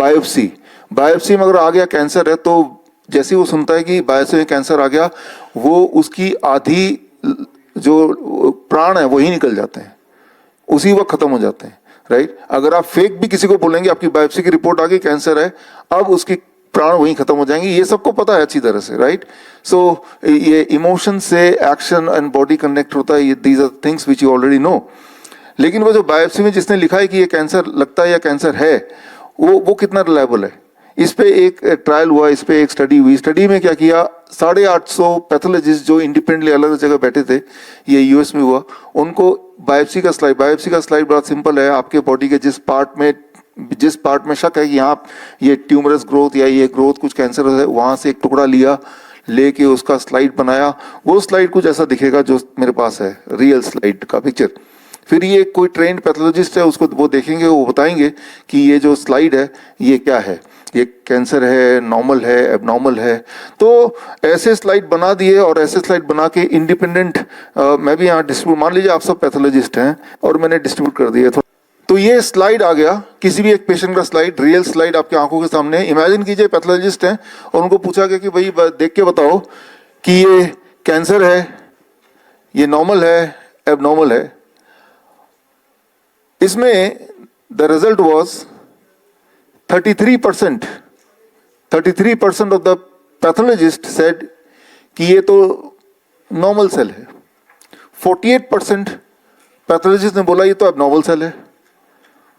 Biopsy, biopsy में अगर आ गया कैंसर है तो जैसे वो सुनता है कि बायोप्सी में कैंसर आ गया, वो उसकी आधी जो प्राण है वही निकल जाते हैं, उसी वक्त खत्म हो जाते हैं, राइट। अगर आप फेक भी किसी को बोलेंगे आपकी बायोप्सी की रिपोर्ट आ गई कैंसर है, अब उसकी प्राण वहीं खत्म हो जाएंगे, ये सबको पता है अच्छी तरह से, राइट। सो ये इमोशन से एक्शन एंड बॉडी कनेक्ट होता है, these are things which you already know. लेकिन वो जो बायोप्सी में जिसने लिखा है कि ये कैंसर लगता है या कैंसर है, वो कितना रिलायबल है। इस पे एक ट्रायल हुआ, इस पे एक स्टडी हुई। स्टडी में क्या किया, 850 पैथोलॉजिस्ट जो इंडिपेंडेंटली अलग अलग जगह बैठे थे, ये यूएस में हुआ, उनको बायोप्सी का स्लाइड बड़ा सिंपल है, आपके बॉडी के जिस पार्ट में शक है कि यहाँ ये ट्यूमरस ग्रोथ या ये ग्रोथ कुछ कैंसर है, वहां से एक टुकड़ा लिया, लेके उसका स्लाइड बनाया। वो स्लाइड कुछ ऐसा दिखेगा जो मेरे पास है, रियल स्लाइड का पिक्चर। फिर ये कोई ट्रेंड पैथोलॉजिस्ट है, उसको वो देखेंगे, वो बताएंगे कि ये जो स्लाइड है ये क्या है, ये कैंसर है, नॉर्मल है, एबनॉर्मल है। तो ऐसे स्लाइड बना दिए और ऐसे स्लाइड बना के इंडिपेंडेंट मैं भी यहाँ डिस्ट्रीब्यूट, मान लीजिए आप सब पैथोलॉजिस्ट हैं और मैंने डिस्ट्रीब्यूट कर दिए, तो ये स्लाइड आ गया, किसी भी एक पेशेंट का स्लाइड, रियल स्लाइड आपकी आंखों के सामने। इमेजिन कीजिए पैथोलॉजिस्ट हैं और उनको पूछा गया कि भाई देख के बताओ कि ये कैंसर है, ये नॉर्मल है, एबनॉर्मल है। इसमें the result was 33% of the pathologist said कि ये तो नॉर्मल सेल है। 48% पैथोलॉजिस्ट ने बोला ये तो एबनॉर्मल सेल है।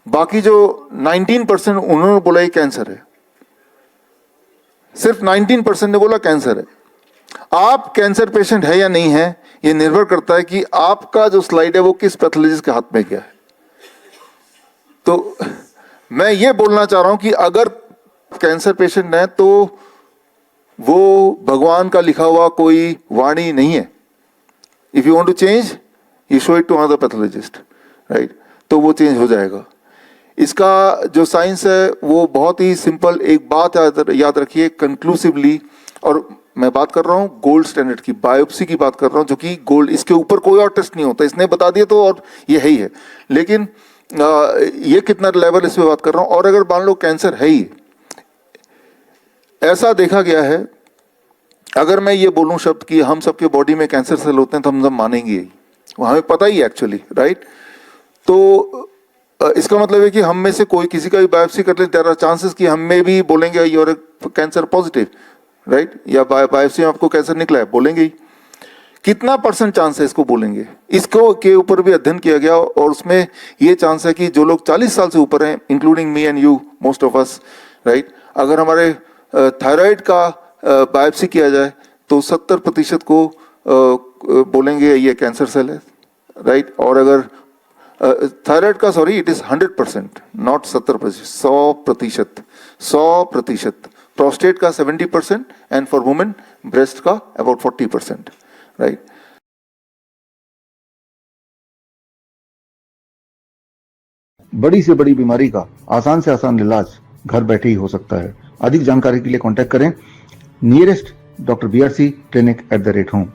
बाकी जो 19% उन्होंने बोला ये कैंसर है। सिर्फ 19% ने बोला कैंसर है। आप कैंसर पेशेंट है या नहीं है, ये निर्भर करता है कि आपका जो स्लाइड है वो किस पैथोलॉजिस्ट के हाथ में गया है। तो मैं ये बोलना चाह रहा हूं कि अगर कैंसर पेशेंट है तो वो भगवान का लिखा हुआ कोई वाणी नहीं है। If you want to change, you show it to another pathologist, right, तो वो चेंज हो जाएगा। इसका जो साइंस है वो बहुत ही सिंपल। एक बात याद रखिए कंक्लूसिवली, और मैं बात कर रहा हूँ गोल्ड स्टैंडर्ड की, बायोप्सी की बात कर रहा हूँ, जो कि गोल्ड, इसके ऊपर कोई और टेस्ट नहीं होता, इसने बता दिया तो और ये है ही है। लेकिन ये कितना लेवल इस पे बात कर रहा हूँ। और अगर मान लो कैंसर है ही, ऐसा देखा गया है, अगर मैं ये बोलूं शब्द कि हम सबके बॉडी में कैंसर सेल होते हैं तो हम सब मानेंगे ही, हमें पता ही एक्चुअली, राइट। तो इसका मतलब है कि हम में से कोई किसी का भी बायोप्सी कर ले, देयर आर चांसेस कि हम में भी बोलेंगे यूर कैंसर पॉजिटिव, राइट, या बायोप्सी में आपको कैंसर निकला है, बोलेंगे ही। कितना % चांस है इसको बोलेंगे, इसको के ऊपर भी अध्ययन किया गया और उसमें ये चांस है कि जो लोग 40 साल से ऊपर हैं, including me and you, most of us, right, अगर हमारे थायराइड का बायोप्सी किया जाए तो 70% को बोलेंगे ये कैंसर सेल है, राइट। और अगर थायराइड का, sorry, it is 100%, not 70%, 100%। Prostate का 70% एंड फॉर वुमेन ब्रेस्ट का अबाउट 40%, राइट। बड़ी से बड़ी बीमारी का आसान से आसान इलाज घर बैठे ही हो सकता है। अधिक जानकारी के लिए कांटेक्ट करें nearest doctor BRC clinic @home।